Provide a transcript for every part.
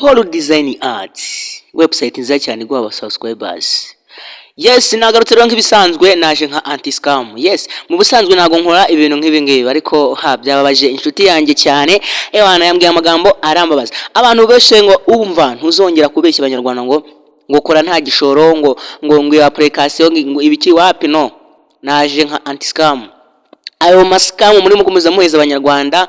Holo Design Art website nziza cyane igwa aba subscribers. Yes, nagarutse rero nk'ibisanzwe naje nka anti-scam. Yes, mu busanzwe nago nkora ibintu nk'ibingibi ariko byababaje inshuti yanjye cyane. Ewana yambwiye amagambo arambabaza. Abantu beshe ngo umva ntuzongera kubeshya abanyarwanda ngo kora nta gishoro ngo application ngo ibiki wapi no. Naje nka anti-scam. Ayo mascam muri mukomeza muheza abanyarwanda.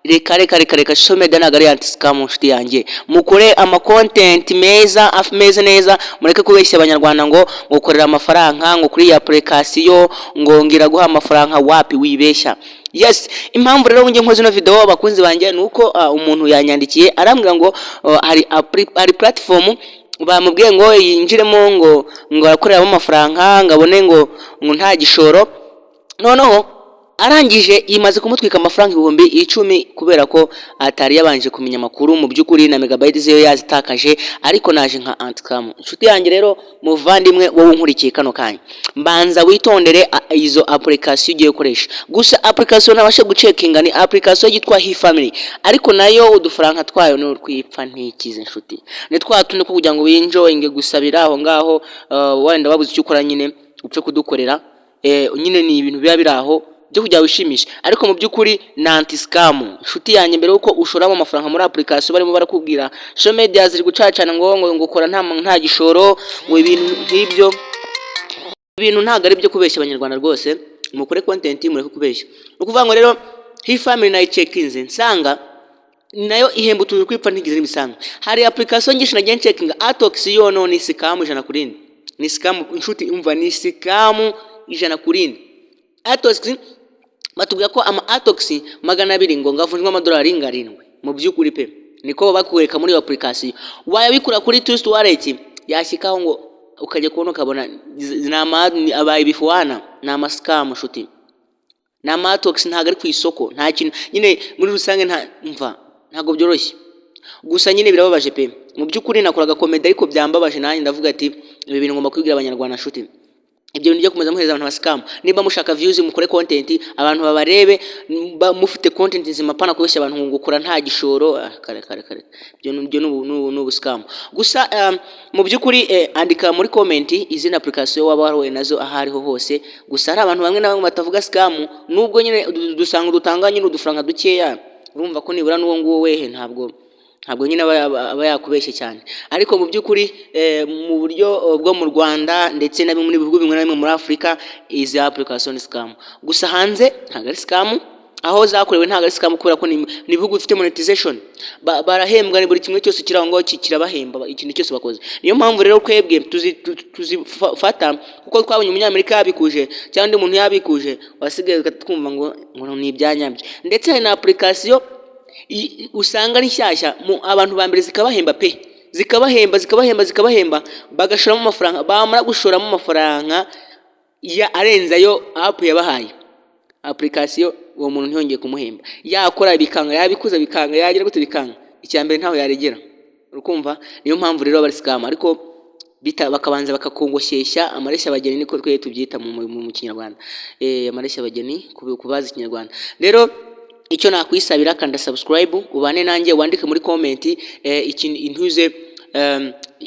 Reka social media nagari anti-scam nshuti yanjye mukore ama content meza afmeze neza mureke kubeshya abanyarwanda ngo gukorera amafaranga ngo kuri ya application ngo ngira guha amafaranga wapi wibeshya. Yes, impamvu rero ngiye nkoze no video abakunzi banjye nuko umuntu yanyandikiye arambwira ngo hari platform bamubwiye ngo yinjiremo ngo akoreramo amafaranga ngabone ngo nta gishoro noneho arangije imaze kumutwika amafaranga ibihumbi 10 kubera ko atari yabanje kumenya makuru mu byukuri na megabyte ziyo yazitakaje ariko naje nka anti-scam. Inshuti yanjye rero muvandimwe wowe unkurikiye kano kanya mbanza witondere izo application ugiye gukoresha. Gusa application nabashe gucekinga ni application yitwa HeFamily ariko nayo udufaranga twayo no twipfa ntikize inshuti ni twatundi ko kugira ngo winjoyinge gusabira aho ngaho wenda babuze icyo ukora nyine upfe kudukorera nyine ni ibintu biba biraho byo kujya wishimisha ariko mu byukuri na anti-scam. Inshuti yanjye mbere uko ushoramo amafaranga muri application barimo barakubwira social media ziri gucacana ngo ukora nta gishoro ngo ibintu nk'ibyo ibintu ntago ari byo kubeshya abanyarwanda rwose mukore content mureke kubeshya. Ukuvuga ngo rero HeFamily nayo checkinze nsanga nayo ihemba utuntu kwipfa ntigize n'imisango. Hari application ngishi nagiye checkinga Atox yo no ni scam ijana kurindi ni scam inshuti umva ni scam ijana kurindi. Atox batubwira ko ama Atox 200 ngo ngavunjwa amadolari 7 mu byukuri pe niko bakwereka muri application wayabikura kuri Trust Wallet yashikaho ngo ukajya kubona ukabona abaye bifuana na ama-scam nshuti na Atox ntago ari ku isoko nta kintu nyine muri rusange ntago byoroshye gusa nyine birababaje pe mu byukuri nakoraga comedy ariko byambabaje nanjye ndavuga ati ibi bintu ngomba kwibwira abanyarwanda nshuti ibyo bintu byo kumeza muheza abantu bascam. Niba mushaka views mukore content abantu babarebe mufite content nzima pana kubeshya abantu ngo gukora nta gishoro kare byo no scam. Gusa mu byukuri andika muri comment izina application waba warowe nazo ahariho hose. Gusa ari abantu bamwe na bamwe batavuga scam nubwo nyine dusanga dutanga nyine udufaranga dukeya urumva ko nibura n'uwo nguwo wehe ntabwo nyine aba yakubeshye cyane ariko mu byukuri mu buryo bwo mu Rwanda ndetse na muri bihugu bimwe na bimwe muri Afrika izi application scam. Gusa hanze ntago ari scam aho zakorewe ntago ari scam kubera ko ni bihugu bifite monetization barahembwa ni buri kimwe cyose kiraho kirabahemba ikintu cyose bakoze. Niyo mpamvu rero kwebwe tuzifata kuko twabonye umunyamerika yabikuje cyangwa undi muntu yabikuje wasigaye twumva ngo ni ibyanyabyo. Ndetse hari na application usanga ari nshyashya abantu ba mbere zikabahemba pe zikabahemba bagashoramo amafaranga bamara gushoramo amafaranga ya arenzayo app yabahaye application uwo muntu ntiyongeye kumuhemba yakora bikanga yabikuza bikanga yagira gute bikanga icyambere ntaho yaregera urukumva. Niyo mpamvu rero bari scam ariko bakabanza bakakongoshyeshya amareshya abageni niko twe tubyita mu Kinyarwanda amareshya abageni kubaza Kinyarwanda. Rero icyo nakwisabira kanda subscribe ubane nanjye wandike muri comment ikintu intuze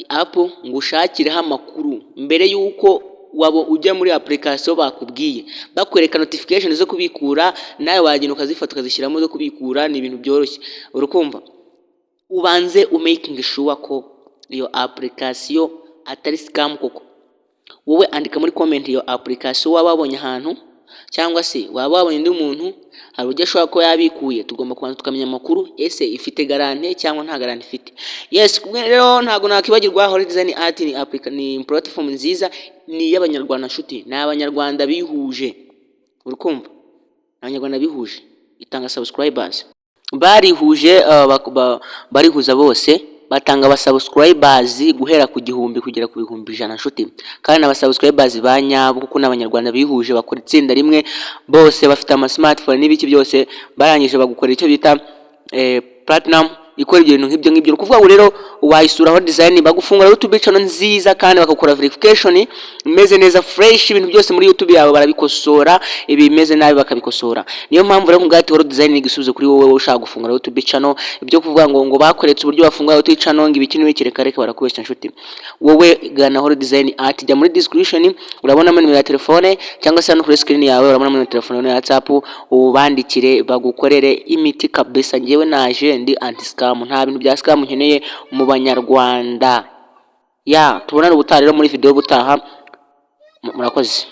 app ngushakireho amakuru mbere yuko wabo ujya muri application bakubwiye bakwereka notification zo kubikura nawe wagenda ukazifata ukazishyiramo zo kubikura ni ibintu byoroshye urukumva. Ubanze making sure ko iyo application atari scam koko wowe andika muri comment iyo application wababonye ahantu cyangwa se waba wabonye undi muntu hari ujya ashobora ko yabikuye tugomba kubanza tukamenya amakuru ese ifite garante cyangwa nta garante ifite. Yes rero ntago nakibagirwa Holo Design Art ni platform nziza ni y'abanyarwanda nshuti ni abanyarwanda bihuje urukumva abanyarwanda bihuje itanga subscribers barihuje barihuza bose batanga aba subscribers guhera ku 1000 kugera ku 100 nshuti kandi aba subscribers banyabo kuko n'abanyarwanda bihuje bakora itsinda rimwe bose bafite ama smartphone n'ibiki byose barangije bagukora icyo bita platinum ikora ibyo bintu nk'ibyo ngibyo. Kuvuga ngo rero wayisuraho design bagufungura YouTube channel nziza kandi bakakora verification imeze neza fresh, ibintu byose muri YouTube yawe barabikosora, ibi bimeze nabi bakabikosora. Niyo mpamvu rero ngati Horo Design igisubizo kuri wowe ushaka gufungura YouTube channel. Ibyo kuvuga ngo bakoretse uburyo bafungura YouTube channel ngo ibiki n'ibiki reka barakubeshya nshuti. Wowe gana Horo Design art, jya muri description urabona nimero ya telefone cyangwa se no kuri screen yawe urabona nimero ya telefone ya WhatsApp, ubandikire bagukorere imiti kabisa. Ngewe naje ndi anti scam, nta bintu bya scam nkeneye mu Banyarwanda. Tubonane ubutaha rero muri video butaha, murakoze.